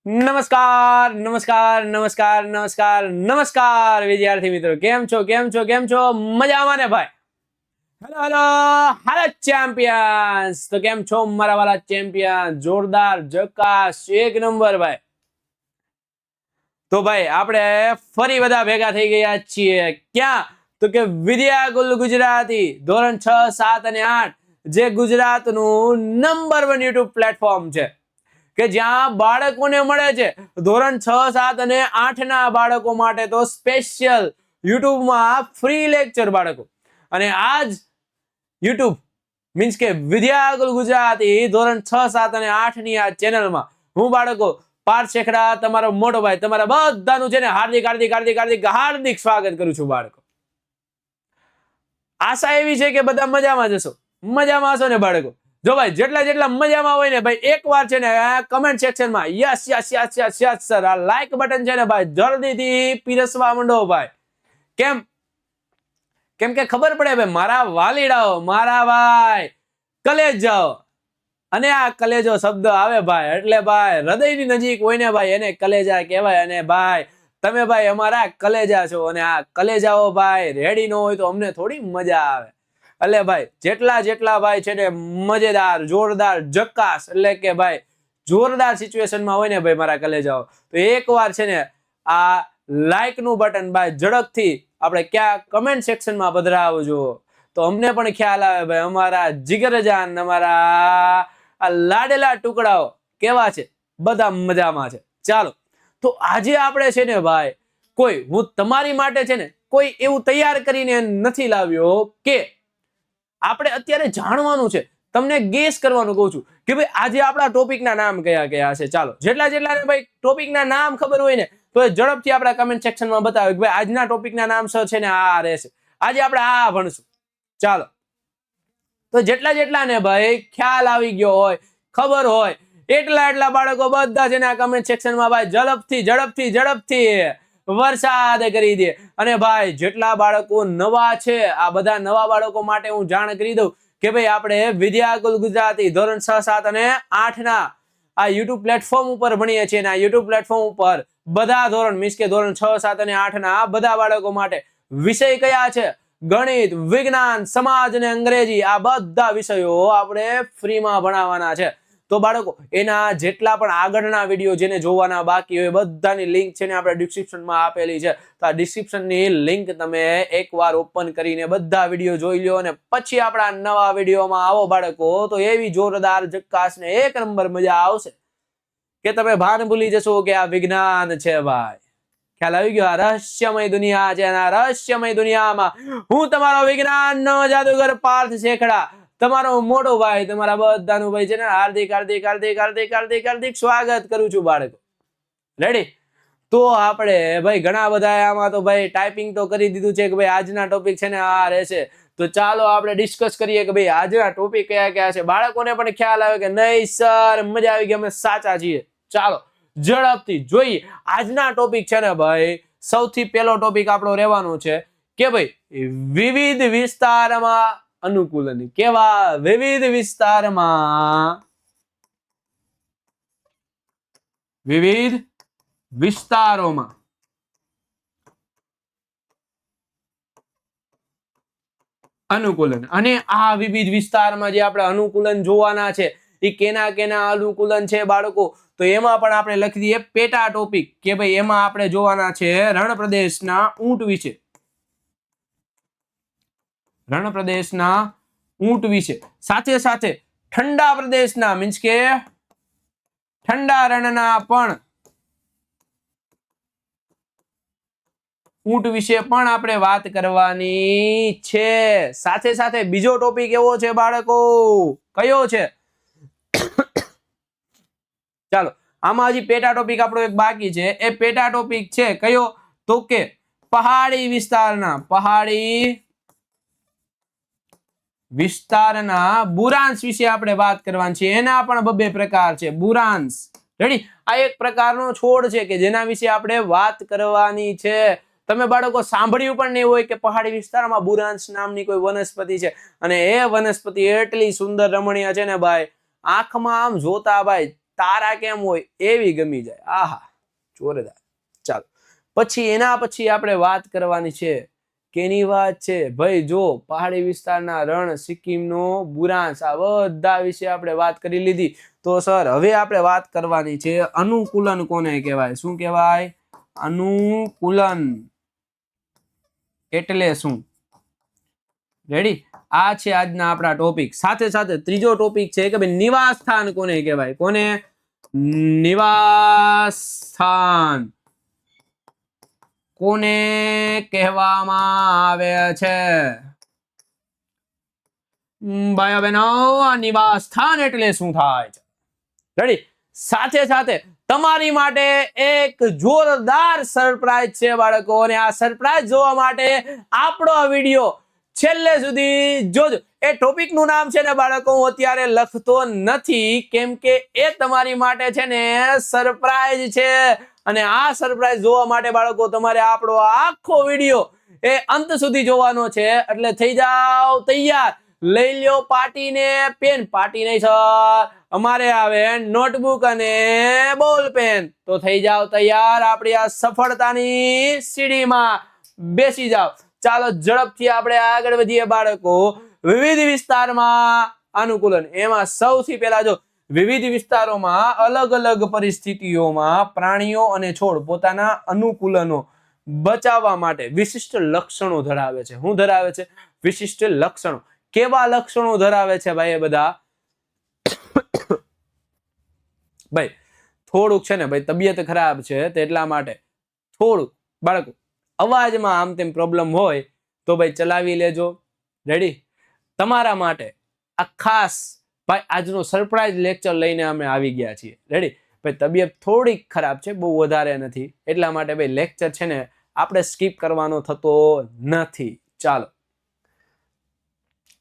નમસ્કાર નમસ્કાર નમસ્કાર નમસ્કાર નમસ્કાર વિદ્યાર્થી મિત્રો, કેમ છો કેમ છો કેમ છો? મજામાં ને ભાઈ? હેલો હેલો હાલો ચેમ્પિયન્સ, તો કેમ છો મારા વાલા ચેમ્પિયન? જોરદાર, જકાસ, એક નંબર ભાઈ. તો ભાઈ આપણે ફરી બધા ભેગા થઈ ગયા છીએ. ક્યાં? તો કે વિદ્યાકુલ ગુજરાતી ધોરણ 6, 7 અને 8 જે ગુજરાતનું નંબર 1 યુટ્યુબ પ્લેટફોર્મ છે કે જ્યાં બાળકોને મળે છે ધોરણ 6, 7 અને 8 ના બાળકો માટે તો સ્પેશિયલ યુટ્યુબમાં ફ્રી લેક્ચર બાળકો. અને આજ યુટ્યુબ મીન્સ કે વિદ્યાકુલ ગુજરાતી ધોરણ 6, 7 અને 8 ની આ ચેનલમાં હું બાળકો પાર્થ શેખડા, તમારો મોટો ભાઈ, તમારા બધાનું છે ને હાર્દિક હાર્દિક હાર્દિક હાર્દિક હાર્દિક સ્વાગત કરું છું બાળકો. આશા એવી છે કે બધા મજામાં જશો, મજામાં હશો ને બાળકો? જો ભાઈ જેટલા જેટલા મજામાં હોય ને ભાઈ, એકવાર છે ને કમેન્ટ સેક્શનમાં yes yes yes yes yes sir, આ લાઈક બટન છે ને ભાઈ જલ્દીથી પીરસવા માંડો ભાઈ. કેમ? કેમ કે ખબર પડે ભાઈ મારા વાલીડાઓ, મારા ભાઈ કલેજાઓ, અને આ કલેજો શબ્દ આવે ભાઈ એટલે ભાઈ હૃદયની નજીક હોય ને ભાઈ એને કલેજા કહેવાય. અને ભાઈ તમે ભાઈ અમારા કલેજા છો, અને આ કલેજાઓ ભાઈ રેડી ન હોય તો અમને થોડી મજા આવે. એટલે ભાઈ જેટલા જેટલા ભાઈ છે ને મજેદાર, જોરદાર, જકાસ એટલે કે ભાઈ જોરદાર સિચ્યુએશનમાં હોય ને ભાઈ મારા કલેજાઓ, તો એકવાર છે ને આ લાઈક નું બટન ભાઈ ઝડપથી આપણે ક્યાં કમેન્ટ સેક્શનમાં પધરાવજો, તો અમને પણ ખ્યાલ આવે ભાઈ અમારા જીગરજાન, અમારા આ લાડેલા ટુકડાઓ કેવા છે, બધા મજામાં છે. ચાલો, તો આજે આપણે છે ને ભાઈ હું તમારી માટે છે ને કોઈ એવું તૈયાર કરીને નથી લાવ્યો કે આપણે અત્યારે જાણવાનું છે, તમને ગેસ કરવાનું કહું છું કે ભાઈ આજે આપણા ટોપિકના નામ કયા કયા છે. ચાલો, જેટલા જેટલા ભાઈ ટોપિકના નામ ખબર હોય ને તો એ ઝડપથી આપણા કમેન્ટ સેક્શનમાં બતાવે કે ભાઈ આજના ટોપિકના નામ છે ને આ રહેશે, આજે આપણે આ ભણશું. ચાલો, તો જેટલા જેટલા ને ભાઈ ખ્યાલ આવી ગયો હોય, ખબર હોય, એટલા બાળકો બધા છે ને આ કમેન્ટ સેક્શનમાં ભાઈ ઝડપથી ઝડપથી ઝડપથી વરસાદ કરી દે. અને ભાઈ જેટલા બાળકો નવા છે આ બધા નવા બાળકો માટે હું જાણ કરી દઉં કે ભાઈ આપણે વિદ્યાકુલ ગુજરાતી ધોરણ 6, 7 અને 8 ના આ યુટ્યુબ પ્લેટફોર્મ ઉપર ભણીએ છીએ. અને આ યુટ્યુબ પ્લેટફોર્મ ઉપર બધા ધોરણ મીન્સ કે ધોરણ 6, 7 અને 8 ના બધા બાળકો માટે વિષય કયા છે? ગણિત, વિજ્ઞાન, સમાજ અને અંગ્રેજી, આ બધા વિષયો આપણે ફ્રીમાં ભણાવવાના છે. તો બાળકો એના જેટલા પણ આગળના વિડીયો જેને જોવાના બાકી હોય બધાની લિંક છે ને આપણે ડિસ્ક્રિપ્શનમાં આપેલી છે. તો આ ડિસ્ક્રિપ્શનની લિંક તમે એકવાર ઓપન કરીને બધા વિડીયો જોઈ લો, અને પછી આપણા નવા વિડીયોમાં આવો બાળકો, તો એવી જોરદાર જકાસ ને એક નંબર મજા આવશે કે તમે ભાન ભૂલી જશો કે આ વિજ્ઞાન છે ભાઈ. ખ્યાલ આવી ગયો? આ રહસ્યમય દુનિયા છે, અને આ રહસ્યમય દુનિયામાં હું તમારો વિજ્ઞાનનો જાદુગર પાર્થ શેખડા, તમારો મોટો ભાઈ, તમારા બધાનું ભાઈ છે ને હાર્દિક હાર્દિક હાર્દિક હાર્દિક હાર્દિક હાર્દિક સ્વાગત કરું છું બાળકો. રેડી? તો આપણે ભાઈ ઘણા બધા આમાં તો ભાઈ ટાઈપિંગ તો કરી દીધું છે કે ભાઈ આજના ટોપિક છે ને આ રહેશે. તો ચાલો આપણે ડિસ્કસ કરીએ કે ભાઈ આજના ટોપિક કયા કયા છે. બાળકોને પણ ખ્યાલ આવે કે નહીં સર મજા આવી ગઈ, અમે સાચા છીએ. ચાલો ઝડપથી જોઈએ આજના ટોપિક છે ને ભાઈ. સૌથી પહેલો ટોપિક આપણો રહેવાનો છે કે ભાઈ વિવિધ વિસ્તારમાં અનુકૂલન. કેવા? વિવિધ વિસ્તારમાં, વિવિધ વિસ્તારોમાં અનુકૂલન. અને આ વિવિધ વિસ્તારમાં જે આપણે અનુકૂલન જોવાના છે એ કેના કેના અનુકૂલન છે બાળકો? તો એમાં પણ આપણે લખી દઈએ પેટા ટોપિક કે ભાઈ એમાં આપણે જોવાના છે રણ પ્રદેશના ઊંટ વિશે. રણ પ્રદેશના ઊંટ વિશે, સાથે સાથે ઠંડા પ્રદેશના મીન્સ કે ઠંડા રણના પણ ઊંટ વિશે પણ આપણે વાત કરવાની છે. સાથે સાથે બીજો ટોપિક એવો છે બાળકો, કયો છે? ચાલો, આમાં હજી પેટા ટોપિક આપણો એક બાકી છે. એ પેટા ટોપિક છે કયો? તો કે પહાડી વિસ્તારના બુરાંશ વિશે આપણે વાત કરવાની છે. એના પણ બે પ્રકાર છે. બુરાંશ, રેડી? આ એક પ્રકારનો છોડ છે કે જેના વિશે આપણે વાત કરવાની છે. તમે બાળકો સાંભળ્યું પણ નહીં હોય કે પહાડી વિસ્તારમાં બુરાંશ નામની કોઈ વનસ્પતિ છે, અને એ વનસ્પતિ એટલી સુંદર રમણીય છે ને ભાઈ, આંખમાં આમ જોતા ભાઈ તારા કેમ હોય એવી ગમી જાય. આહા, જોરદાર. ચાલો પછી એના પછી આપણે વાત કરવાની છે. કેની વાત છે ભાઈ? જો પહાડી વિસ્તારના રણ, સિક્કિમનો બુરાંશ, આ બધા વિશે આપણે વાત કરી લીધી. તો સર હવે આપણે વાત કરવાની છે અનુકૂલન કોને કહેવાય? શું કહેવાય? અનુકૂલન એટલે શું? રેડી? આ છે આજના આપણા ટોપિક. સાથે સાથે ત્રીજો ટોપિક છે કે ભાઈ નિવાસ સ્થાન કોને કહેવાય? કોને? નિવાસ સ્થાન કોને કહેવામાં આવે છે? ભાઈ બહેનો, નિવાસ સ્થાન એટલે શું થાય છે? રેડી? સાથે સાથે તમારી માટે એક જોરદાર સરપ્રાઈઝ છે બાળકો, અને આ સરપ્રાઈઝ જોવા માટે આપણો આ વિડીયો છેલ્લે સુધી જોજો. એ ટોપિક નું નામ છે ને બાળકો, હું અત્યારે લખતો નથી, કેમ કે એ તમારી માટે છે ને સરપ્રાઈઝ છે. અને આ સરપ્રાઈઝ જોવા માટે બાળકો તમારે આપણો આખો વિડીયો એ અંત સુધી જોવાનો છે. એટલે થઈ જાવ તૈયાર. લઈ લ્યો પાટી ને પેન. પાટી નહીં સર, અમારે આવે નોટબુક અને બોલ પેન. તો થઈ જાવ તૈયાર આપણી આ સફળતાની સીડીમાં બેસી જાવ. ચાલો ઝડપથી આપણે આગળ વધીએ બાળકો. વિવિધ વિસ્તારમાં અનુકૂલન. એમાં સૌથી પહેલા જો વિવિધ વિસ્તારોમાં અલગ અલગ પરિસ્થિતિઓમાં પ્રાણીઓ અને છોડ પોતાના અનુકૂલનો બચાવવા માટે વિશિષ્ટ લક્ષણો ધરાવે છે. શું ધરાવે છે? વિશિષ્ટ લક્ષણો. કેવા લક્ષણો ધરાવે છે ભાઈ? એ બધા ભાઈ થોડુંક છે ને ભાઈ તબિયત ખરાબ છે એટલા માટે થોડુંક બાળકો અવાજમાં આમ તેમ પ્રોબ્લેમ હોય તો ભાઈ ચલાવી લેજો. રેડી? તમારા માટે આ ખાસ ભાઈ આજનો સરપ્રાઈઝ લેક્ચર લઈને અમે આવી ગયા છીએ. રેડી? ભાઈ તબિયત થોડીક ખરાબ છે, બહુ વધારે નથી, એટલા માટે ભાઈ લેક્ચર છે ને આપણે સ્કીપ કરવાનો થતો નથી. ચાલો,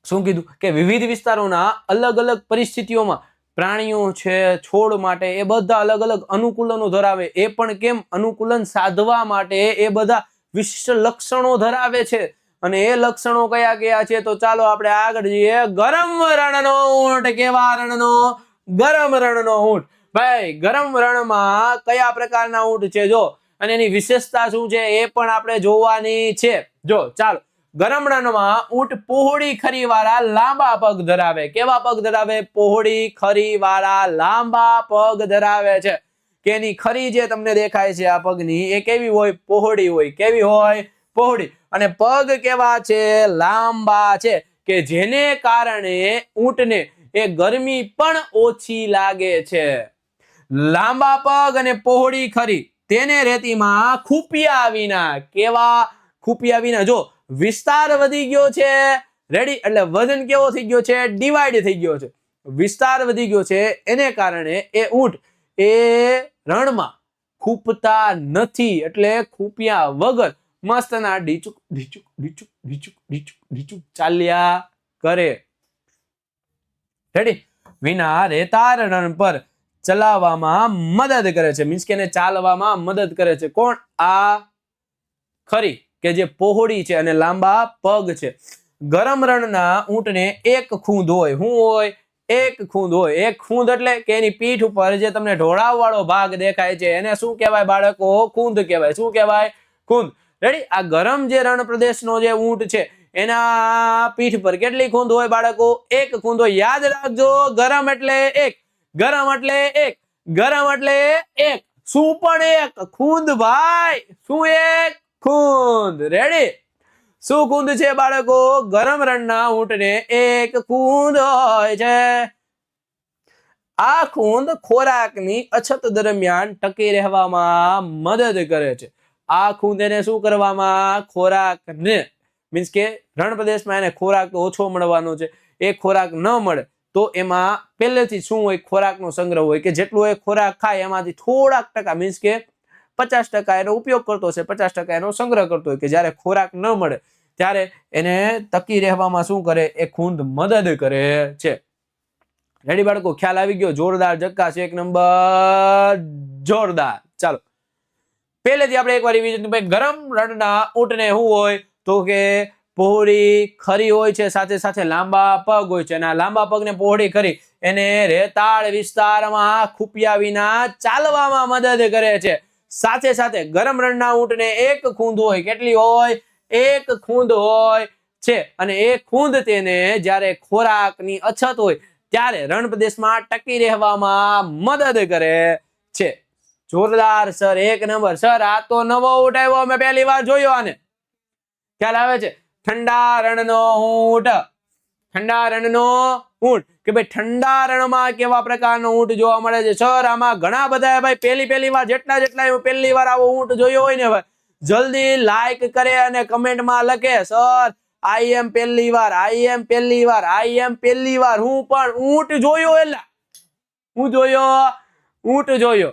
શું કીધું કે વિવિધ વિસ્તારોના અલગ અલગ પરિસ્થિતિઓમાં પ્રાણીઓ છે, છોડ માટે એ બધા અલગ અલગ અનુકૂલનો ધરાવે. એ પણ કેમ? અનુકૂલન સાધવા માટે એ બધા વિશિષ્ટ લક્ષણો ધરાવે છે. અને એ લક્ષણો કયા કયા છે? તો ચાલો આપણે આગળ જઈએ. ગરમ રણનો ઊંટ. કેવા રણનો? ગરમ રણનો ઊંટ. ભાઈ ગરમ રણમાં કયા પ્રકારના ઊંટ છે જો, અને એની વિશેષતા શું છે એ પણ આપણે જોવાની છે. જો ચાલો, ગરમ રણમાં ઊંટ પહોળી ખરી વાળા લાંબા પગ ધરાવે. કેવા પગ ધરાવે? પહોળી ખરી વાળા લાંબા પગ ધરાવે છે. કે એની ખરી જે તમને દેખાય છે આ પગની, એ કેવી હોય? પહોળી હોય. કેવી હોય? પહોળી. અને પગ કેવા છે? લાંબા છે, કે જેને કારણે ઊંટને એ ગરમી પણ ઓછી લાગે છે. લાંબા પગ અને પહોળી ખરી, તેને રેતીમાં ખૂપ્યા વિના. કેવા? ખૂપ્યા વિના. જો વિસ્તાર વધી ગયો છે. રેડી? એટલે વજન કેવો થઈ ગયો છે? ડિવાઈડ થઈ ગયો છે. વિસ્તાર વધી ગયો છે, એને કારણે એ ઊંટ એ રણમાં ખૂપતા નથી. એટલે ખૂપ્યા વગર મસ્તના ડીચુક ડીચુક ડીચુક ડીચુક ડીચુક ડીચુક ચાલ્યા કરે. રેડી? વિના રેતાર રણ પર ચલાવવામાં મદદ કરે છે. મીન્સ કે એને ચાલવામાં મદદ કરે છે. કોણ? આ ખરી, કે જે પહોળી છે અને લાંબા પગ છે. ગરમ રણના ઊંટને એક ખૂંદ હોય. શું હોય? એક ખૂંદ હોય. એક ખૂંદ એટલે કે એની પીઠ ઉપર જે તમને ઢોળાવ વાળો ભાગ દેખાય છે એને શું કહેવાય બાળકો? ખૂંદ કહેવાય. શું કહેવાય? ખૂંદ. રેડી? આ ગરમ જે રણ પ્રદેશનો જે ઊંટ છે એના પીઠ પર કેટલી ખૂંદ હોય બાળકો? એક ખૂંદ હોય. યાદ રાખજો, ગરમ એટલે એક, ગરમ એટલે એક, ગરમ એટલે એક. શું પણ એક? ખૂંદ ભાઈ. શું? એક ખૂંદ. રેડી? શું ખૂંદ છે બાળકો? ગરમ રણના ઊંટને એક ખૂંદ હોય છે. આ ખૂંદ ખોરાકની અછત દરમિયાન ટકી રહેવામાં મદદ કરે છે. આ ખૂંદ એને શું કરવામાં? ખોરાકને, મીન્સ કે રણ પ્રદેશમાં એને ખોરાક તો ઓછો મળવાનો છે. એ ખોરાક ન મળે તો એમાં પહેલેથી શું હોય? ખોરાકનો સંગ્રહ હોય, કે જેટલો એ ખોરાક ખાય એમાંથી થોડાક ટકા, મીન્સ કે 50% એનો ઉપયોગ કરતો છે, 50% એનો સંગ્રહ કરતો હોય. કે જ્યારે ખોરાક ન મળે ત્યારે એને ટકી રહેવામાં શું કરે? એ ખૂંદ મદદ કરે છે. રેડી બાળકો? ખ્યાલ આવી ગયો? જોરદાર, જક્કાસ, એક નંબર, જોરદાર. ચાલો, પહેલેથી આપણે એકવાર રિવિઝન, ભાઈ ગરમ રણના ઊંટને શું હોય તો કે પહોળી ખરી હોય છે, સાથે સાથે લાંબા પગ હોય છે, અને આ લાંબા પગને પહોળી ખરી એને રેતાળ વિસ્તારમાં ખૂપ્યા વિના ચાલવામાં મદદ કરે છે. સાથે સાથે ગરમ રણના ઊંટને એક ખૂંદ હોય, કેટલી હોય? એક ખૂંદ હોય છે, અને એ ખૂંદ તેને જ્યારે ખોરાકની અછત હોય ત્યારે રણ પ્રદેશમાં ટકી રહેવામાં મદદ કરે છે. જોરદાર સર, એક નંબર સર. આ તો નવો ઊંટ આવ્યો, અમે પહેલી વાર જોયો. આને ખ્યાલ આવે છે? ઠંડા રણનો ઊંટ. ઠંડા રણનો ઊંટ કે ભાઈ ઠંડા રણમાં કેવા પ્રકારનો ઊંટ જોવા મળે છે સર? આમાં ઘણા બધા ભાઈ પહેલી વાર જેટલા પહેલી વાર આવો ઊંટ જોયો હોય ને ભાઈ, જલ્દી લાઈક કરે અને કમેન્ટમાં લખે સર આઈ એમ પહેલી વાર, આઈ એમ પહેલી વાર, આઈ એમ પહેલી વાર. હું પણ ઊંટ જોયો. એટલે હું જોયો ઊંટ જોયો.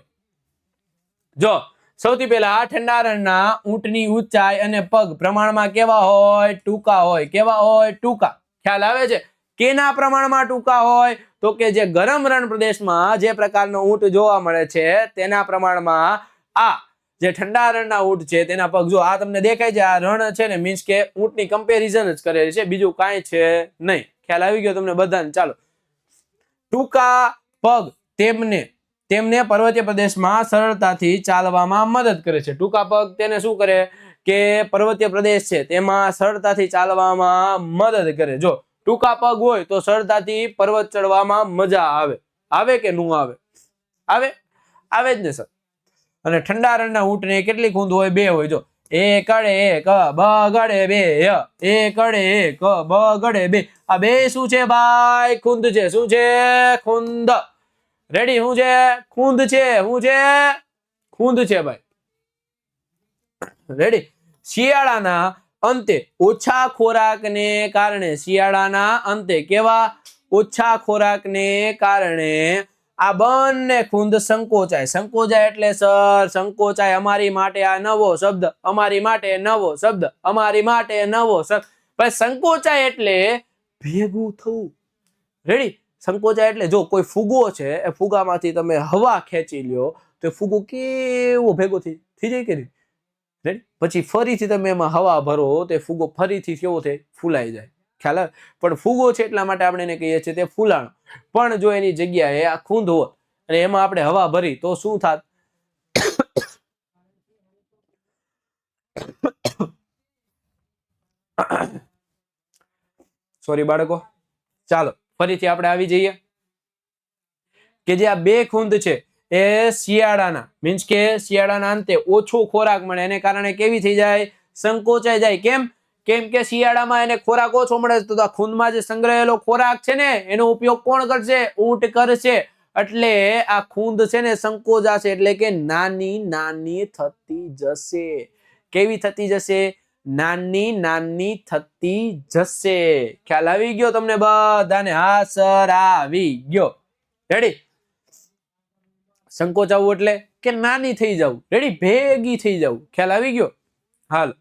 જો સૌથી પહેલા ઠંડા રણના ઊંટની ઊંચાઈ અને પગ પ્રમાણમાં કેવા હોય? ટૂંકા હોય. કેવા હોય? ટૂંકા. ખ્યાલ આવે છે? કેના પ્રમાણમાં ટૂંકા હોય તો કે જે ગરમ રણ પ્રદેશમાં જે પ્રકારનો ઊંટ જોવા મળે છે તેના પ્રમાણમાં આ જે ઠંડા રણના ઊંટ છે તેના પગ, જો આ તમને દેખાય છે, આ રણ છે ને, મીન્સ કે ઊંટની કમ્પેરિઝન જ કરેલી છે, બીજું કાંઈ છે નહીં. ખ્યાલ આવી ગયો તમને બધાને? ચાલો, ટૂંકા પગ તેમને પર્વતીય પ્રદેશમાં સરળતાથી ચાલવામાં મદદ કરે છે. ટૂંકા પગ તેને શું કરે કે પર્વતીય પ્રદેશ છે તેમાં સરળતાથી ચાલવામાં મદદ કરે. જો ટૂંકા પગ હોય તો સરળતાથી પર્વત ચડવામાં મજા આવે. આવે કે નું આવે? આવે જ ને સર. અને ઠંડા રણના ઊંટને કેટલી ખૂંદ હોય? 2 હોય. જો એક અડે એક બગડે 2, એક અડે એક બગડે 2. આ 2 શું છે ભાઈ? ખૂંદ છે. શું છે? ખૂંદ. રેડી? શું છે? ખૂંદ છે. શું છે? ખૂંદ છે ભાઈ. રેડી? શિયાળાના અંતે ઓછા ખોરાકને કારણે, શિયાળાના અંતે કેવા ઓછા ખોરાકને કારણે આ બંને ખૂંદ સંકોચાય. સંકોચાય એટલે સર સંકોચાય. અમારી માટે આ નવો શબ્દ, અમારી માટે નવો શબ્દ, અમારી માટે નવો શબ્દ. ભાઈ સંકોચાય એટલે ભેગું થવું. રેડી? સંકોચાય એટલે જો કોઈ ફુગો છે, એ ફુગામાંથી તમે હવા ખેંચી લ્યો તો ફુગો કેવો ભેગો થઈ જાય કે નહીં? રેડી? પછી ફરીથી તમે એમાં હવા ભરો તો ફુગો ફરીથી કેવો થાય? ફૂલાઈ જાય. ખ્યાલ આવે? પણ ફુગો છે એટલા માટે આપણે એને કહીએ છીએ તે ફૂલાણો. પણ જો એની જગ્યાએ આ ખૂંદ હોત અને એમાં આપણે હવા ભરી તો શું થાત? સોરી બાળકો. ચાલો ફરીથી આપણે આવી જઈએ કે જે આ 2 ખૂંદ છે એ શિયાળાના, મીન્સ કે શિયાળાના અંતે ઓછો ખોરાક મળે એને કારણે કેવી થઈ જાય? સંકોચાઈ જાય. કેમ કે શિયાળામાં એને ખોરાક ઓછો મળે તો આ ખૂંદમાં જે સંગ્રહેલો ખોરાક છે ને એનો ઉપયોગ કોણ કરશે? ઊંટ કરશે. એટલે આ ખૂંદ છે ને સંકોચાશે, એટલે કે નાની નાની થતી જશે. કેવી થતી જશે? નાની નાની થતી જશે. ખ્યાલ આવી ગયો તમને બધાને? હા સર આવી ગયો. રેડી? સંકોચાવું એટલે કે નાની થઈ જવું. રેડી? ભેગી થઈ જવું. ખ્યાલ આવી ગયો? હાલ,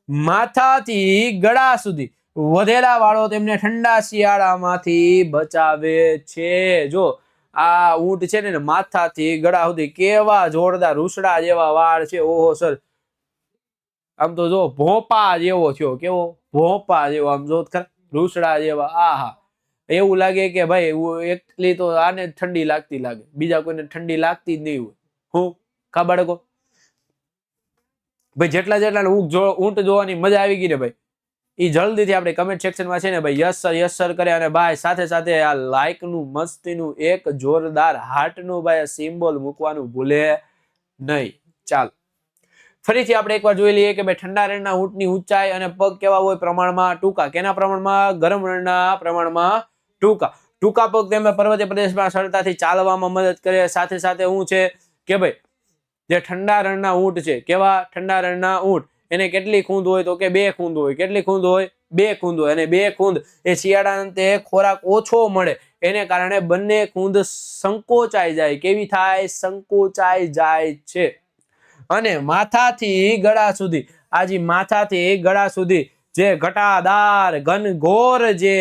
માથાથી ગળા સુધી વધેલા વાળો તેમને ઠંડા શિયાળામાંથી બચાવે છે. જો આ ઊંટ છે ને માથાથી ગળા સુધી કેવા જોરદાર રૂસડા જેવા વાળ છે. ઓહો સર, આમ તો જો ભોપા જેવો થયો. કેવો? ભોપા જેવો. આમ જો રૂસડા જેવા. આહા, એવું લાગે કે ભાઈ એકલી તો આને ઠંડી લાગતી લાગે, બીજા કોઈને ઠંડી લાગતી જ નહીં હોય. હું કા બાળકો? ભાઈ જેટલા ઊંટ જોવાની મજા આવી ગઈ ને ભાઈ, એ જલ્દીથી આપણે કમેન્ટ સેક્શનમાં છે ને ભાઈ યસ સર કરે. અને ભાઈ સાથે સાથે આ લાઈક નું મસ્તીનું એક જોરદાર હાર્ટનું ભાઈ સિમ્બોલ મૂકવાનું ભૂલે નહીં. ચાલો ફરીથી આપણે એકવાર જોઈ લઈએ કે ભાઈ ઠંડા રણના ઊંટની ઊંચાઈ અને પગ કેવા હોય? પ્રમાણમાં ટૂંકા. કેના પ્રમાણમાં? ગરમ રણના પ્રમાણમાં ટૂંકા. ટૂંકા પગ તેમને પર્વતીય પ્રદેશમાં સરળતાથી ચાલવામાં મદદ કરે. સાથે સાથે શું છે કે ભાઈ જે ઠંડા રણના ઊંટ છે, કેવા? ઠંડા રણના ઊંટ, એને કેટલી ખૂંદ હોય તો કે 2 ખૂંદ હોય. કેટલી ખૂંદ હોય? 2 ખૂંદ હોય. અને 2 ખૂંદ એ શિયાળા અંતે ખોરાક ઓછો મળે એને કારણે બંને ખૂંદ સંકોચાઈ જાય. કેવી થાય? સંકોચાઈ જાય છે. અને માથાથી ગળા સુધી, આજી માથાથી ગળા સુધી જે ઘટાદાર ઘનઘોર જે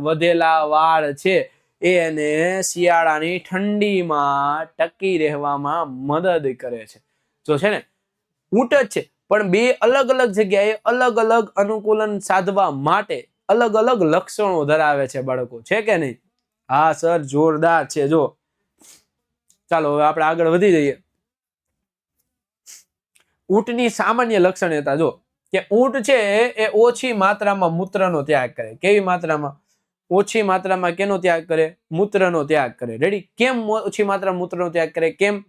વધેલા વાળ છે એને શિયાળાની ઠંડીમાં ટકી રહેવામાં મદદ કરે છે. જો છે ને ઊંટ જ છે, પણ બે અલગ અલગ જગ્યાએ અલગ અલગ અનુકૂલન સાધવા માટે અલગ અલગ લક્ષણો ધરાવે છે બાળકો, છે કે નહીં? હા સર, જોરદાર છે. જો ચાલો હવે આપણે આગળ વધી જઈએ. ઊંટની સામાન્ય લક્ષણતા જો કે ઊંટ છે એ ઓછી માત્રામાં મૂત્રનો ત્યાગ કરે. કેવી માત્રામાં? ઓછી માત્રામાં કેનો ત્યાગ કરે? મૂત્રનો ત્યાગ કરે. રેડી? કેમ ઓછી માત્રામાં મૂત્રનો ત્યાગ કરે? કેમ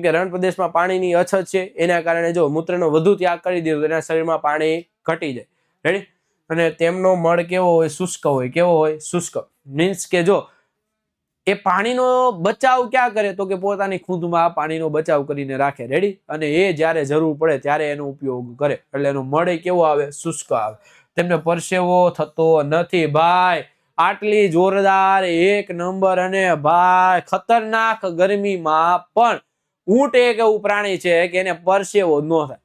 કે રણ પ્રદેશમાં પાણીની અછત છે, એના કારણે જો મૂત્રનો વધુ ત્યાગ કરી દીધો તો એના શરીરમાં પાણી ઘટી જાય. રેડી? અને તેમનો મળ કેવો હોય? શુષ્ક હોય. કેવો હોય? શુષ્ક. મીન્સ કે જો એ પાણીનો બચાવ ક્યાં કરે? તો કે પોતાની ખૂંદમાં પાણીનો બચાવ કરીને રાખે. રેડી? અને એ જ્યારે જરૂર પડે ત્યારે એનો ઉપયોગ કરે, એટલે એનો મળ કેવો આવે? શુષ્ક આવે. તેમને પરસેવો થતો નથી. ભાઈ આટલી જોરદાર એક નંબર અને ભાઈ ખતરનાક ગરમીમાં પણ ઊંટ એક એવું પ્રાણી છે કે એને પરસેવો ન થાય.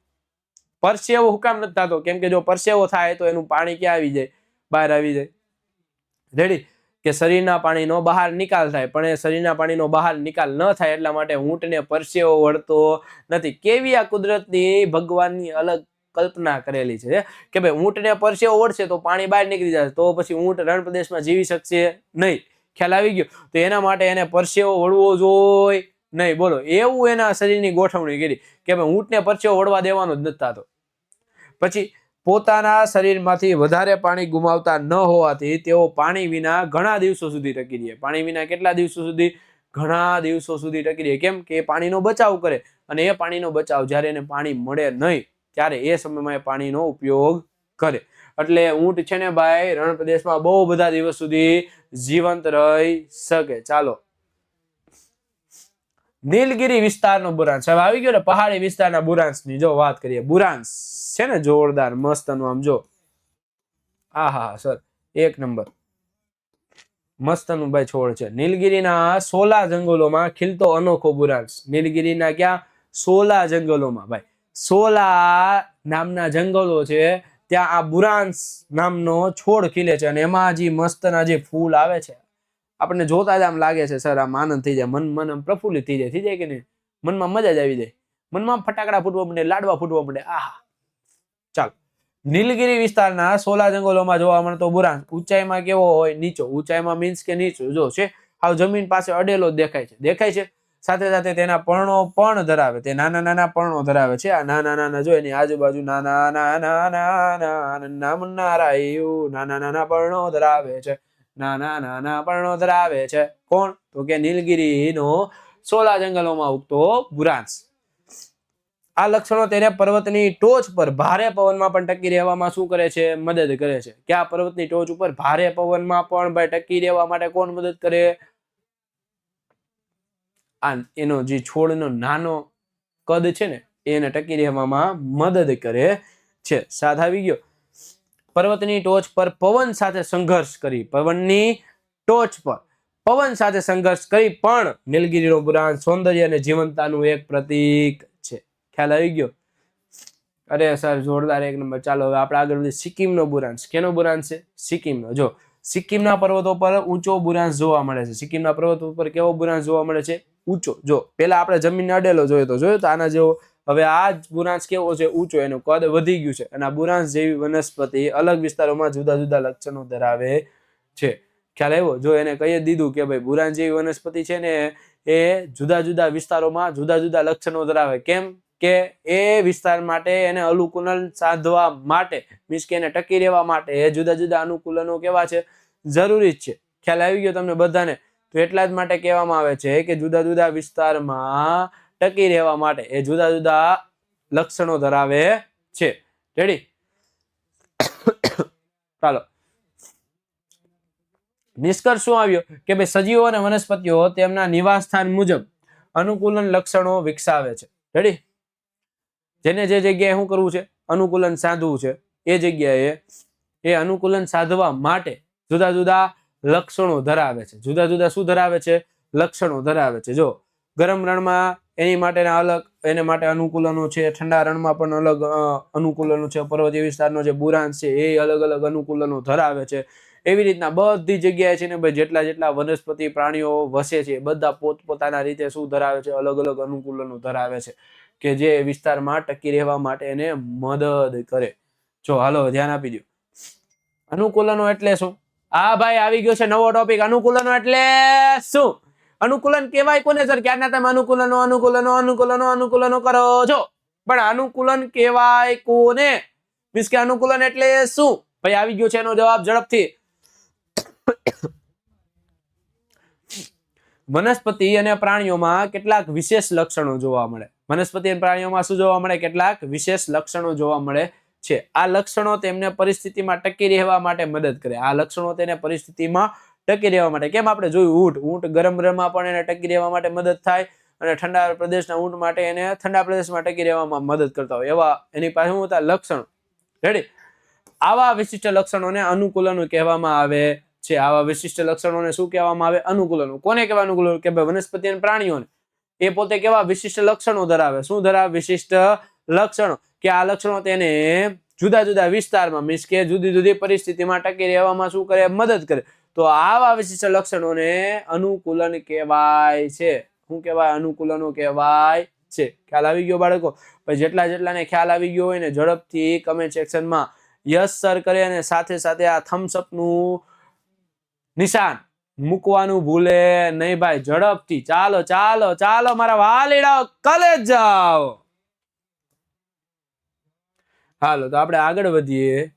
પરસેવો હું કામ નથી થતો? કેમ કે જો પરસેવો થાય તો એનું પાણી ક્યાં આવી જાય? બહાર આવી જાય. રેડી? કે શરીરના પાણીનો બહાર નિકાલ થાય, પણ એ શરીરના પાણીનો બહાર નિકાલ ન થાય એટલા માટે ઊંટને પરસેવો વળતો નથી. કેવી આ કુદરતની ભગવાનની અલગ કલ્પના કરેલી છે કે ભાઈ ઊંટને પરસેવો વળશે તો પાણી બહાર નીકળી જશે, તો પછી ઊંટ રણ પ્રદેશમાં જીવી શકશે નહીં. ખ્યાલ આવી ગયો? તો એના માટે એને પરસેવો વળવો જોઈએ નહીં. બોલો, એવું એના શરીરની ગોઠવણી કરી કે ભાઈ ઊંટને પરસેવો વળવા દેવાનો જ નથી થતો. પછી પોતાના શરીરમાંથી વધારે પાણી ગુમાવતા ન હોવાથી તેઓ પાણી વિના ઘણા દિવસો સુધી ટકી રહે. પાણી વિના કેટલા દિવસો સુધી? ઘણા દિવસો સુધી ટકી રહે. કેમ કે પાણીનો બચાવ કરે, અને એ પાણીનો બચાવ જ્યારે એને પાણી મળે નહીં ત્યારે એ સમયમાં એ પાણીનો ઉપયોગ કરે. એટલે ઊંટ છે ને ભાઈ રણ પ્રદેશમાં બહુ બધા દિવસ સુધી જીવંત રહી શકે. ચાલો, નીલગિરી વિસ્તારનો બુરાંશ. હવે આવી ગયો ને પહાડી વિસ્તારના બુરાંશની જો વાત કરીએ. બુરાંશ છે ને જોરદાર મસ્તનું, આમ જો હા સર એક નંબર મસ્તનું ભાઈ છોડ છે. નીલગિરીના 16 જંગલોમાં ખીલતો અનોખો બુરાંશ. નીલગિરીના ક્યાં? 16 જંગલોમાં ભાઈ. 16 નામના જંગલો છે, ત્યાં આ બુરાંશ નામનો છોડ ખીલે છે, અને એમાં જે મસ્તના જે ફૂલ આવે છે આપણને જોતા જ આમ લાગે છે સર આમ આનંદ થઈ જાય, મન આમ પ્રફુલ્લિત થઈ જાય કે નહીં? મનમાં મજા જ આવી જાય, મનમાં ફટાકડા ફૂટવા માંડે, લાડવા ફૂટવા માંડે. આહા. ચાલો, નીલગિરી વિસ્તારના 16 જંગલોમાં જોવા મળતો બુરાંશ ઊંચાઈમાં કેવો હોય? નીચો. ઊંચાઈમાં મીન્સ કે નીચો જો છે હાવ જમીન પાસે અડેલો દેખાય છે. દેખાય છે. સાથે સાથે તેના પર્ણો પણ ધરાવે. તે નાના નાના પર્ણો ધરાવે છે. આ નાના નાના જો એની આજુબાજુ નાના નાના નાના પર્ણો ધરાવે છે. નાના નાના પર્ણો ધરાવે છે. કોણ? તો કે નીલગિરીનો 16 જંગલોમાં ઉગતો બુરાંશ. આ લક્ષણો તેને પર્વતની ટોચ પર ભારે પવનમાં પણ ટકી રહેવામાં શું કરે છે? મદદ કરે છે. કે આ પર્વતની ટોચ ઉપર ભારે પવનમાં પણ ભાઈ ટકી રહેવા માટે કોણ મદદ કરે? આ એનો જે છોડનો નાનો કદ છે ને એને ટકી રહેવામાં મદદ કરે છે. સાથ આવી ગયો? પર્વતની ટોચ પર પવન સાથે સંઘર્ષ કરી. પવનની ટોચ પર પવન સાથે સંઘર્ષ કરી પણ નીલગિરીનો બુરાંશ સૌંદર્ય અને જીવંતતાનું એક પ્રતીક છે. ખ્યાલ આવી ગયો? અરે સર જોરદાર એક નંબર. ચાલો હવે આપણે આગળ વધીએ. સિક્કિમનો બુરાંશ. કેનો બુરાંશ છે? સિક્કિમનો. જો સિક્કિમના પર્વતો પર ઊંચો બુરાંશ જોવા મળે છે. સિક્કિમના પર્વતો પર કેવો બુરાંશ જોવા મળે છે? ઊંચો. જો પેલા આપણે જમીનને અડેલો જોયો તો આના જેવો. હવે આ જ બુરાંશ કેવો છે? ઊંચો. એનું કદ વધી ગયું છે, અને આ બુરાંશ જેવી વનસ્પતિ અલગ વિસ્તારોમાં જુદા જુદા લક્ષણો ધરાવે છે. ખ્યાલ આવ્યો? જો એને કહી દીધું કે ભાઈ બુરાંશ જેવી વનસ્પતિ છે ને એ જુદા જુદા વિસ્તારોમાં જુદા જુદા લક્ષણો ધરાવે. કેમ કે એ વિસ્તાર માટે એને અનુકૂલન સાધવા માટે, મીન્સ કે એને ટકી રહેવા માટે એ જુદા જુદા અનુકૂલનો કેવા છે? જરૂરી જ છે. ખ્યાલ આવી ગયો તમને બધાને? તો એટલા જ માટે કહેવામાં આવે છે કે જુદા જુદા વિસ્તારમાં ટકી રહેવા માટે એ જુદા જુદા લક્ષણો ધરાવે છે. રેડી? ચાલો, નિષ્કર્ષ શું આવ્યો? કે ભાઈ સજીવો અને વનસ્પતિઓ તેમના નિવાસ સ્થાન મુજબ અનુકૂલન લક્ષણો વિકસાવે છે. રેડી? જેને જે જગ્યાએ શું કરવું છે? અનુકૂલન સાધવું છે. એ જગ્યાએ એ અનુકૂલન સાધવા માટે જુદા જુદા લક્ષણો ધરાવે છે. જુદા જુદા શું ધરાવે છે? લક્ષણો ધરાવે છે. જો ગરમ રણમાં એની માટેના અલગ એને માટે અનુકૂલનો છે. ઠંડા રણમાં પણ અલગ અનુકૂલનો છે. પર્વતીય વિસ્તારનો જે બુરાંશ છે એ અલગ અલગ અનુકૂલનો ધરાવે છે. એવી રીતના બધી જગ્યાએ છે ને ભાઈ જેટલા વનસ્પતિ પ્રાણીઓ વસે છે બધા પોતપોતાના રીતે શું ધરાવે છે? અલગ અલગ અનુકૂલનો ધરાવે છે. કે જે વિસ્તારમાં ટકી રહેવા માટે એને મદદ કરે. જો હાલો ધ્યાન આપી દો. અનુકૂલનો એટલે શું? હા ભાઈ આવી ગયો છે નવો ટોપિક. અનુકૂલનો એટલે શું? અનુકૂલન કહેવાય કોને સર? ક્યારના તમે અનુકૂલનો કરો છો, પણ અનુકૂલન કહેવાય કોને? મીન્સ કે અનુકૂલન એટલે શું? ભાઈ આવી ગયો છે એનો જવાબ ઝડપથી. વનસ્પતિ અને પ્રાણીઓમાં કેટલાક વિશેષ લક્ષણો જોવા મળે. વનસ્પતિ અને પ્રાણીઓમાં શું જોવા મળે? કેટલાક વિશેષ લક્ષણો જોવા મળે છે. આ લક્ષણો તેમને પરિસ્થિતિમાં ટકી રહેવા માટે મદદ કરે. આ લક્ષણો તેને પરિસ્થિતિમાં ટકી રહેવા માટે, કેમ આપણે જોયું ઊંટ ગરમ માં પણ એને ટકી રહેવા માટે મદદ થાય, અને ઠંડા પ્રદેશના ઊંટ માટે એને ઠંડા પ્રદેશમાં ટકી રહેવામાં મદદ કરતા હોય એવા એની પાસે શું હતા? લક્ષણો. રેડી? આવા વિશિષ્ટ લક્ષણોને અનુકૂલનો કહેવામાં આવે છે. આવા વિશિષ્ટ લક્ષણોને શું કહેવામાં આવે? અનુકૂલનો. કોને કહેવાય અનુકૂલનો? કે ભાઈ વનસ્પતિ અને પ્રાણીઓને. એ પોતે કેવા વિશિષ્ટ લક્ષણો ધરાવે? શું ધરાવે? વિશિષ્ટ લક્ષણો. કે આ લક્ષણો તેને જુદા જુદા વિસ્તારમાં, મીન્સ કે જુદી જુદી પરિસ્થિતિમાં ટકી રહેવામાં શું કરે? મદદ કરે. તો આવા વિશિષ્ટ લક્ષણોને અનુકૂલન કહેવાય છે. શું કહેવાય? અનુકૂલનો કહેવાય છે. ખ્યાલ આવી ગયો બાળકો? પછી જેટલાને ખ્યાલ આવી ગયો હોય ને ઝડપથી કમેન્ટ સેક્શનમાં યસ સર કરે, અને સાથે સાથે આ થમ્સ અપ નું નિશાન મૂકવાનું ભૂલે નહીં ભાઈ. ઝડપથી ચાલો ચાલો ચાલો મારા વાલીડાઓ, કલેજ જાઓ. હાલો તો આપણે આગળ વધીએ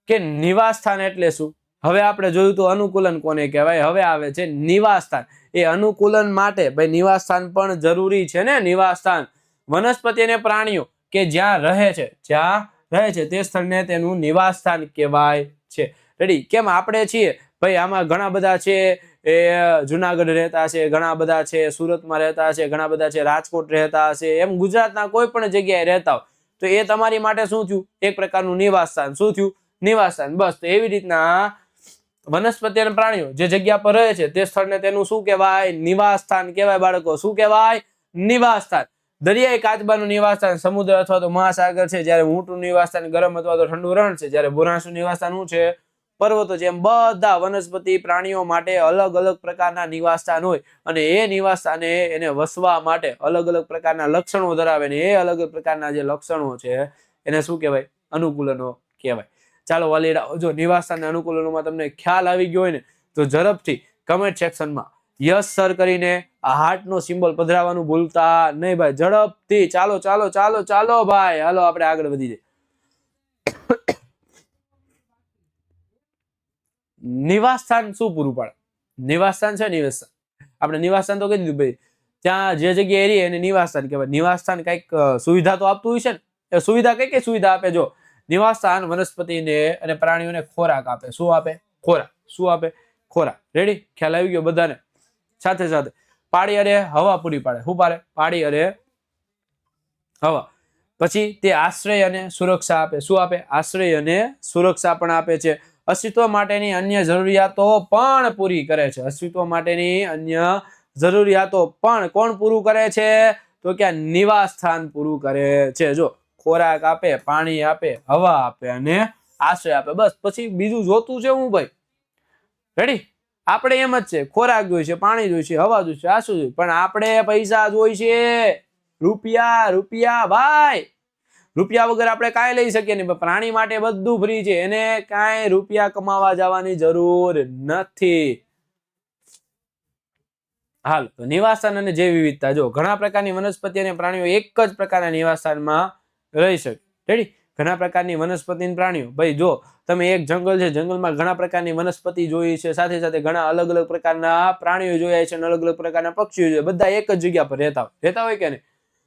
કે નિવાસ સ્થાન એટલે શું. હવે આપણે જોયું તો અનુકૂલન કોને કહેવાય. હવે આવે છે નિવાસ સ્થાન. એ અનુકૂલન માટે ભાઈ નિવાસ સ્થાન પણ જરૂરી છે ને. નિવાસ સ્થાન વનસ્પતિ અને પ્રાણીઓ કે જ્યાં રહે છે તે સ્થળને તેનું નિવાસ સ્થાન કહેવાય છે. રેડી? કેમ આપણે છીએ ભાઈ, આમાં ઘણા બધા છે એ જુનાગઢ રહેતા છે, ઘણા બધા છે સુરતમાં રહેતા છે, ઘણા બધા છે રાજકોટ રહેતા હશે, એમ ગુજરાતના કોઈ પણ જગ્યાએ રહેતા હોય તો એ તમારી માટે શું થયું? એક પ્રકારનું નિવાસ સ્થાન. શું થયું? નિવાસ સ્થાન. બસ તો એવી રીતના વનસ્પતિ અને પ્રાણીઓ જે જગ્યા પર રહે છે તે સ્થળને તેનું શું કહેવાય? નિવાસ સ્થાન કહેવાય બાળકો. શું કહેવાય? નિવાસ સ્થાન. દરિયાઈ કાચબાનું નિવાસ સ્થાન સમુદ્ર અથવા તો મહાસાગર છે, જ્યારે ઊંટનું નિવાસ સ્થાન ગરમ અથવા તો ઠંડુ રણ છે, જ્યારે ભોરાંશનું નિવાસ સ્થાન શું છે? પર્વતો છે. એમ બધા વનસ્પતિ પ્રાણીઓ માટે અલગ અલગ પ્રકારના નિવાસ સ્થાન હોય, અને એ નિવાસ સ્થાને એને વસવા માટે અલગ અલગ પ્રકારના લક્ષણો ધરાવે, ને એ અલગ અલગ પ્રકારના જે લક્ષણો છે એને શું કહેવાય? અનુકૂલનો કહેવાય. ચાલો વાલીડા, જો નિવાસ સ્થાન અનુકૂલનોમાં તમને ખ્યાલ આવી ગયો હોય ને તો ઝડપથી કમેન્ટ સેક્શનમાં યસ સર કરીને આ હાર્ટનો સિમ્બોલ પધરાવવાનું ભૂલતા નહીં ભાઈ. ઝડપથી ચાલો ચાલો ચાલો ચાલો ભાઈ. હાલો આપણે આગળ વધી જઈએ. નિવાસ સ્થાન શું પૂરું પાડે? નિવાસ સ્થાન છે નિવાસ સ્થાન. આપણે નિવાસ સ્થાન તો કહી દીધું ભાઈ, ત્યાં જે જગ્યાએ રહી એને નિવાસ સ્થાન કહેવાય. નિવાસ સ્થાન કઈક સુવિધા તો આપતું હોય છે ને. એ સુવિધા કઈ સુવિધા આપે? જો નિવાસ સ્થાન વનસ્પતિને અને પ્રાણીઓને ખોરાક આપે. શું આપે? ખોરાક. શું આપે? ખોરાક. રેડી? ખ્યાલ આવી ગયો બધાને? સાથે સાથે પાણી અને હવા પૂરી પાડે. શું પાડે? પાણી અને હવા. પછી તે આશ્રય અને સુરક્ષા આપે. શું આપે? આશ્રય અને સુરક્ષા પણ આપે છે. અસ્તિત્વ માટેની અન્ય જરૂરિયાતો પણ પૂરી કરે છે. અસ્તિત્વ માટેની અન્ય જરૂરિયાતો પણ કોણ પૂરું કરે છે? તો કે નિવાસ સ્થાન પૂરું કરે છે. જો ખોરાક આપે, પાણી આપે, હવા આપે અને આશ્રય આપે. બસ પછી બીજું જોતું છે હું ભાઈ? રેડી? આપણે એમ જ છે, ખોરાક જોઈએ છે, પાણી જોઈએ છે, હવા જોઈએ છે, આશ્રય જોઈએ, પણ આપણે પૈસા જોઈએ છે. રૂપિયા રૂપિયા ભાઈ. રૂપિયા વગર આપણે કાંઈ લઈ શકીએ નહીં. પ્રાણી માટે બધું ફ્રી છે, એને કાંઈ રૂપિયા કમાવા જવાની જરૂર નથી. હાલ તો નિવાસ સ્થાન અને જૈવ વિવિધતા. જો ઘણા પ્રકારની વનસ્પતિ અને પ્રાણીઓ એક જ પ્રકારના નિવાસ સ્થાનમાં રહી શકે. રેડી? ઘણા પ્રકારની વનસ્પતિ અને પ્રાણીઓ. ભાઈ જો તમે એક જંગલ છે, જંગલમાં ઘણા પ્રકારની વનસ્પતિ જોઈ છે, સાથે સાથે ઘણા અલગ અલગ પ્રકારના પ્રાણીઓ જોયા છે, અને અલગ અલગ પ્રકારના પક્ષીઓ જોયા. બધા એક જ જગ્યા પર રહેતા હોય કે નહીં?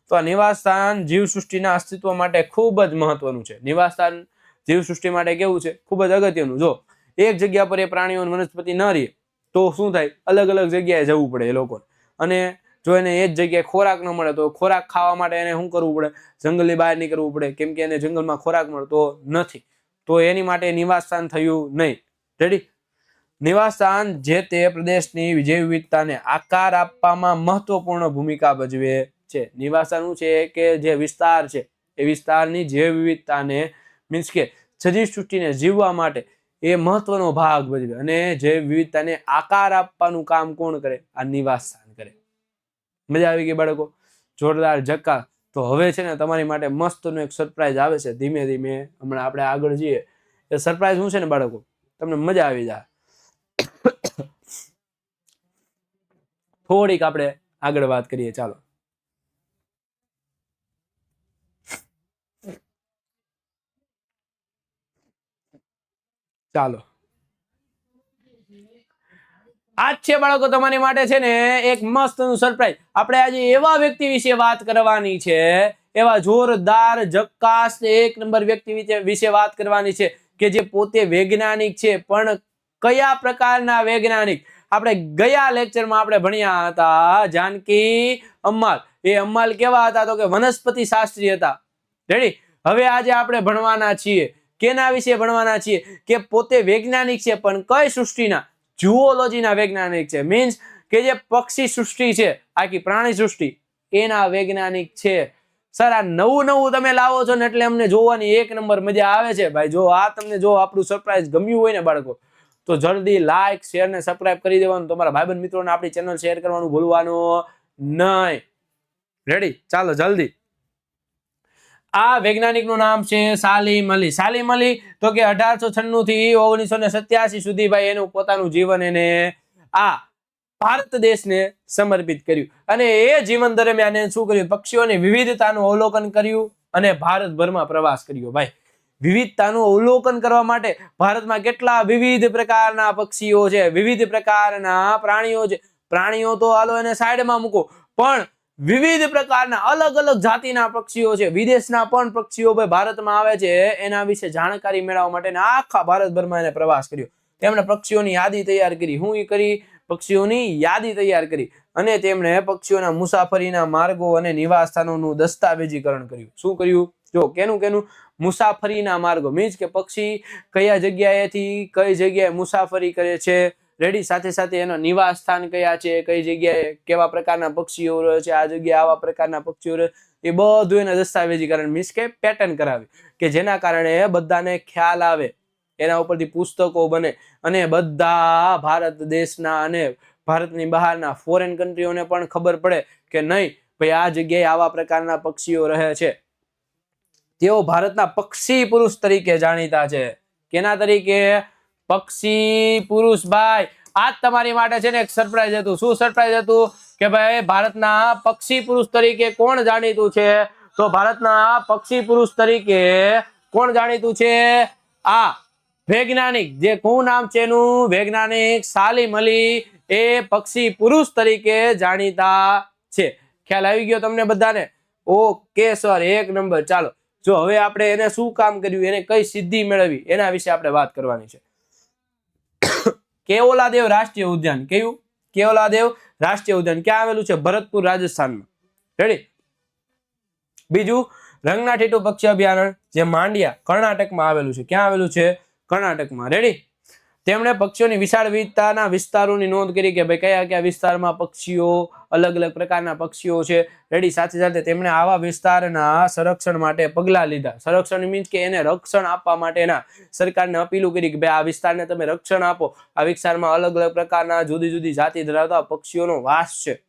તો આ નિવાસ સ્થાન જીવસૃષ્ટિના અસ્તિત્વ માટે ખૂબ જ મહત્વનું છે. નિવાસ સ્થાન જીવસૃષ્ટિ માટે કેવું છે? ખૂબ જ અગત્યનું. જો એક જગ્યા પર એ પ્રાણીઓ વનસ્પતિ ન રહે તો શું થાય? અલગ અલગ જગ્યાએ જવું પડે એ લોકોને. અને જો એને એ જ જગ્યાએ ખોરાક ન મળે તો ખોરાક ખાવા માટે એને શું કરવું પડે? જંગલની બહાર નીકળવું પડે, કેમ કે એને જંગલમાં ખોરાક મળતો નથી. તો એની માટે નિવાસ સ્થાન થયું નહીં. રેડી? નિવાસ સ્થાન જે તે પ્રદેશની જૈવ વિવિધતાને આકાર આપવામાં મહત્વપૂર્ણ ભૂમિકા ભજવે છે. નિવાસ સ્થાન છે કે જે વિસ્તાર છે એ વિસ્તારની જૈવ વિવિધતાને, મીન્સ કે સજીવ સૃષ્ટિને જીવવા માટે એ મહત્વનો ભાગ ભજવે. અને જૈવ વિવિધતાને આકાર આપવાનું કામ કોણ કરે? આ નિવાસ સ્થાન કરે. મજા આવી ગઈ બાળકો? જોરદાર જક્કા. તો હવે છે ને તમારી માટે મસ્તનું એક સરપ્રાઈઝ આવે છે ધીમે ધીમે. હમણાં આપણે આગળ જઈએ. એ સરપ્રાઈઝ શું છે ને બાળકો, તમને મજા આવી જાય. થોડીક આપણે આગળ વાત કરીએ. ચાલો ચાલો આજ છે બાળકો તમારી માટે છે ને એક મસ્ત નું સરપ્રાઈઝ. આપણે આજે એવા વ્યક્તિ વિશે વાત કરવાની છે, એવા જોરદાર જક્કાસ એક નંબર વ્યક્તિ વિશે વાત કરવાની છે કે જે પોતે વૈજ્ઞાનિક છે. પણ કયા પ્રકારના વૈજ્ઞાનિક? આપણે ગયા લેક્ચરમાં આપણે ભણ્યા હતા જાનકી અમ્માલ. એ અમ્માલ કેવા હતા? તો કે વનસ્પતિ શાસ્ત્રી હતા. રેડી? હવે આજે આપણે ભણવાના છીએ કેના વિશે ભણવાના છીએ? કે પોતે વૈજ્ઞાનિક છે પણ કઈ સૃષ્ટિના? ઝૂઓલોજીના વૈજ્ઞાનિક છે. મીન્સ કે જે પક્ષી સૃષ્ટિ છે, આખી પ્રાણી સૃષ્ટિ, એના વૈજ્ઞાનિક છે. સર આ નવું નવું તમે લાવો છો ને એટલે અમને જોવાની એક નંબર મજા આવે છે ભાઈ. જો આ તમને જો આપણું સરપ્રાઈઝ ગમ્યું હોય ને બાળકો, તો જલ્દી લાઈક શેર ને સબસ્ક્રાઇબ કરી દેવાનું. તમારા ભાઈબંધ મિત્રોને આપણી ચેનલ શેર કરવાનું ભૂલવાનું નહીં. રેડી? ચાલો જલ્દી. આ વૈજ્ઞાનિક નું નામ છે સાલિમ અલી. સાલિમ અલી તો કે 1896 થી 1987 સુધી ભાઈ એનું પોતાનું જીવન એને આ ભારત દેશને સમર્પિત કર્યું. અને એ જીવન દરમિયાન એને શું કર્યું? પક્ષીઓની વિવિધતાનું અવલોકન કર્યું અને ભારતભરમાં પ્રવાસ કર્યો. ભાઈ વિવિધતાનું અવલોકન કરવા માટે ભારતમાં કેટલા વિવિધ પ્રકારના પક્ષીઓ છે, વિવિધ પ્રકારના પ્રાણીઓ છે. પ્રાણીઓ તો હાલો એને સાઈડમાં મૂકો, પણ વિવિધ પ્રકારના અલગ અલગ જાતિના પક્ષીઓ છે, વિદેશના પણ પક્ષીઓ ભારતમાં આવે છે. એના વિશે જાણકારી મેળવવા માટે આખા ભારતભરમાં એને પ્રવાસ કર્યો. તેમણે પક્ષીઓની યાદી તૈયાર કરી. શું કરી? પક્ષીઓની યાદી તૈયાર કરી અને તેમણે પક્ષીઓના મુસાફરીના માર્ગો અને નિવાસ સ્થાનોનું દસ્તાવેજીકરણ કર્યું. શું કર્યું? જો કેનું કેનું? મુસાફરીના માર્ગો. મીન્સ કે પક્ષી કયા જગ્યાએથી કઈ જગ્યાએ મુસાફરી કરે છે. રેડી? સાથે સાથે એનો નિવાસ સ્થાન કયા છે, કઈ જગ્યાએ કેવા પ્રકારના પક્ષીઓ રહે છે, આ જગ્યાએ આવા પ્રકારના પક્ષીઓ રહે, એ બધું એને દસ્તાવેજીકરણ મીન્સ કે પેટર્ન કરાવી, કે જેના કારણે બધાને ખ્યાલ આવે, એના ઉપરથી પુસ્તકો બને અને બધા ભારત દેશના અને ભારતની બહારના ફોરેન કન્ટ્રીઓને પણ ખબર પડે કે નહીં ભાઈ આ જગ્યાએ આવા પ્રકારના પક્ષીઓ રહે છે. તેઓ ભારતના પક્ષી પુરુષ તરીકે જાણીતા છે. કેના તરીકે? પક્ષી પુરુષ. ભાઈ આજ તમારી માટે છે ને એક સરપ્રાઈઝ હતું. શું સરપ્રાઈઝ હતું? કે ભાઈ ભારતના પક્ષી પુરુષ તરીકે કોણ જાણીતું છે? તો ભારતના પક્ષી પુરુષ તરીકે કોણ જાણીતું છે? આ વૈજ્ઞાનિક, જે શું નામ છે એનું? વૈજ્ઞાનિક સાલિમ અલી. એ પક્ષી પુરુષ તરીકે જાણીતા છે. ખ્યાલ આવી ગયો તમને બધાને? ઓકે સર, એક નંબર. ચાલો જો હવે આપણે એને શું કામ કર્યું, એને કઈ સિદ્ધિ મેળવી, એના વિશે આપણે વાત કરવાની છે. કેઓલાદેવ રાષ્ટ્રીય ઉદ્યાન. કયું? કેઓલાદેવ રાષ્ટ્રીય ઉદ્યાન ક્યાં આવેલું છે? ભરતપુર, રાજસ્થાનમાં. રેડી? બીજું રંગનાટીટુ પક્ષી અભયારણ્ય, જે માંડ્યા કર્ણાટકમાં આવેલું છે. ક્યાં આવેલું છે? કર્ણાટકમાં. રેડી? તેમણે પક્ષીઓની વિશાળ વિવિધતાના વિસ્તારોની નોંધ કરી કે ભાઈ કયા કયા વિસ્તારમાં પક્ષીઓ, અલગ અલગ પ્રકારના પક્ષીઓ છે. રેડી? સાથે સાથે તેમણે આવા વિસ્તારના સંરક્ષણ માટે પગલાં લીધા. સંરક્ષણ મીન્સ કે એને રક્ષણ આપવા માટેના સરકારને અપીલ કરી કે ભાઈ આ વિસ્તારને તમે રક્ષણ આપો. આ વિસ્તારમાં અલગ અલગ પ્રકારના જુદી જુદી જાતિ ધરાવતા પક્ષીઓનો વાસ છે.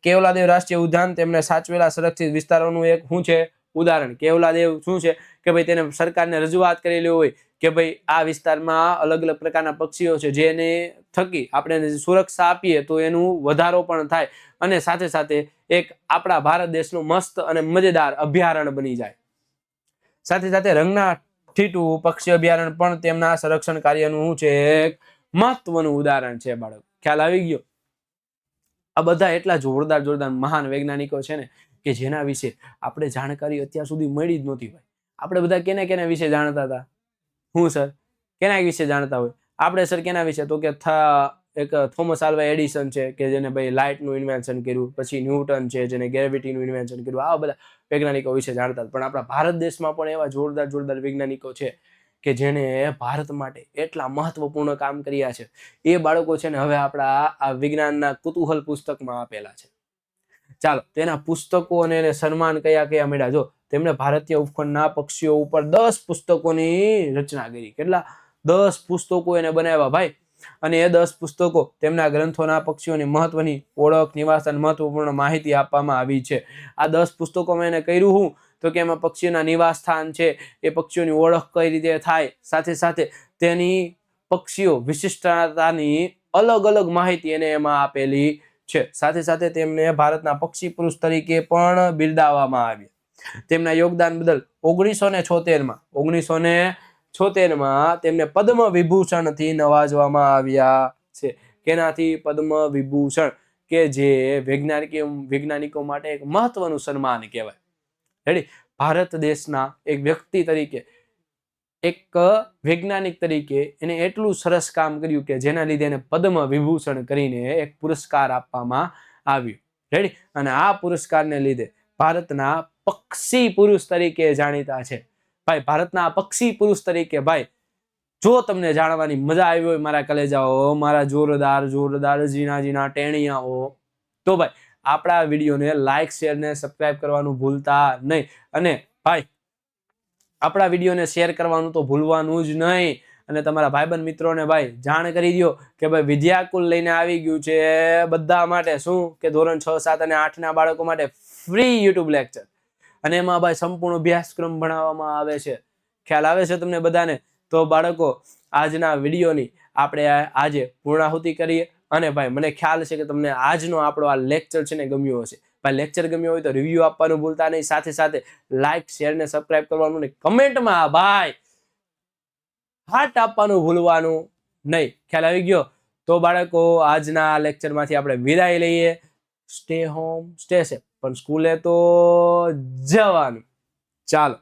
કેવલાદેવ રાષ્ટ્રીય ઉદ્યાન તેમને સાચવેલા સંરક્ષિત વિસ્તારોનું એક શું છે? ઉદાહરણ. કેવલાદેવ શું છે? કે ભાઈ તેને સરકારને રજૂઆત કરેલી હોય કે ભાઈ આ વિસ્તારમાં અલગ અલગ પ્રકારના પક્ષીઓ છે, જેને થકી આપણે સુરક્ષા આપીએ તો એનું વધારો પણ થાય અને સાથે સાથે એક આપણા ભારત દેશનું મસ્ત અને મજેદાર અભયારણ્ય બની જાય. સાથે સાથે રંગનાટીટુ પક્ષી અભયારણ્ય પણ તેમના સંરક્ષણ કાર્યનું છે એક મહત્વનું ઉદાહરણ છે. બાળક ખ્યાલ આવી ગયો? આ બધા એટલા જોરદાર જોરદાર મહાન વૈજ્ઞાનિકો છે ને કે જેના વિશે આપણે જાણકારી અત્યાર સુધી મળી જ નહોતી. ભાઈ આપણે બધા કેના વિશે જાણતા હતા? હું સર કેના વિશે જાણતા હોય? આપણે સર કેના વિશે? તો કે એક થોમસ આલ્વા એડિસન છે કે જેને ભાઈ લાઇટનું ઇન્વેન્શન કર્યું. પછી ન્યૂટન છે જેને ગ્રેવિટીનું ઇન્વેન્શન કર્યું. આવા બધા વૈજ્ઞાનિકો વિશે જાણતા. પણ આપણા ભારત દેશમાં પણ એવા જોરદાર જોરદાર વૈજ્ઞાનિકો છે કે જેને ભારત માટે એટલા મહત્વપૂર્ણ કામ કર્યા છે. એ બાળકો છે ને હવે આપણા આ વિજ્ઞાનના કુતૂહલ પુસ્તકમાં આપેલા છે. ચાલો તેના પુસ્તકો અને એને સન્માન કયા કયા મળ્યા. જો તેમણે ભારતીય ઉપખંડના પક્ષીઓ ઉપર 10 પુસ્તકોની રચના કરી. કેટલા? 10 પુસ્તકો એને બનાવ્યા ભાઈ. અને એ 10 પુસ્તકો તેમના ગ્રંથોના પક્ષીઓની મહત્વની ઓળખ, નિવાસસ્થાન, મહત્વપૂર્ણ માહિતી આપવામાં આવી છે. આ 10 પુસ્તકોમાં એને કર્યું હું તો કે એમાં પક્ષીઓના નિવાસસ્થાન છે, એ પક્ષીઓની ઓળખ કઈ રીતે થાય, સાથે સાથે તેની પક્ષીઓ વિશિષ્ટતાની અલગ અલગ માહિતી એને એમાં આપેલી છે. સાથે સાથે તેમને ભારતના પક્ષી પુરુષ તરીકે પણ બિરદાવવામાં આવ્યા. તેમના યોગદાન બદલ 1976માં તેમને પદ્મ વિભૂષણથી નવાજવામાં આવ્યા છે. કેનાથી? પદ્મ વિભૂષણ, કે જે વૈજ્ઞાનિકો માટે એક મહત્વનું સન્માન કહેવાય. રેડી? ભારત દેશના એક વ્યક્તિ તરીકે, એક વૈજ્ઞાનિક તરીકે એને એટલું સરસ કામ કર્યું કે જેના લીધે એને પદ્મ વિભૂષણ કરીને એક પુરસ્કાર આપવામાં આવ્યો. રેડી? અને આ પુરસ્કારને લીધે ભારતના પક્ષી પુરુષ તરીકે જાણીતા છે. ભાઈ, ભારતના પક્ષી પુરુષ તરીકે ભાઈ, જો તમને જાણવાની મજા આવી હોય મારા કલેજાઓ, મારા જોરદાર ઝીણા ટેણિયાઓ, તો ભાઈ આપણા વિડીયોને લાઈક, શેર ને સબસ્ક્રાઇબ કરવાનું ભૂલતા નહીં. અને ભાઈ આપણા વિડીયોને શેર કરવાનું તો ભૂલવાનું જ નહીં. અને તમારા ભાઈબંધ મિત્રોને ભાઈ જાણ કરી દો કે ભાઈ વિદ્યાકુલ લઈને આવી ગયું છે બધા માટે. શું કે ધોરણ 6, 7 અને 8 ના બાળકો માટે ફ્રી યુટ્યુબ લેક્ચર, અને એમાં ભાઈ સંપૂર્ણ અભ્યાસક્રમ ભણાવવામાં આવે છે. ખ્યાલ આવે છે તમને બધાને? તો બાળકો, આજના વિડીયોની આપણે આજે પૂર્ણાહુતિ કરીએ. અને ભાઈ મને ખ્યાલ છે કે તમને આજનો આપણો આ લેક્ચર છે ને ગમ્યો હશે. ભાઈ લેક્ચર ગમ્યો હોય તો રિવ્યુ આપવાનું ભૂલતા નહીં. સાથે સાથે લાઈક, શેર ને સબસ્ક્રાઇબ કરવાનું નહીં. કમેન્ટમાં ભાઈ હાર્ટ આપવાનું ભૂલવાનું નહીં. ખ્યાલ આવી ગયો? તો બાળકો, આજના લેક્ચરમાંથી આપણે વિદાય લઈએ. સ્ટે હોમ, સ્ટે સેફ, પણ સ્કૂલે તો જવાનું. ચાલો.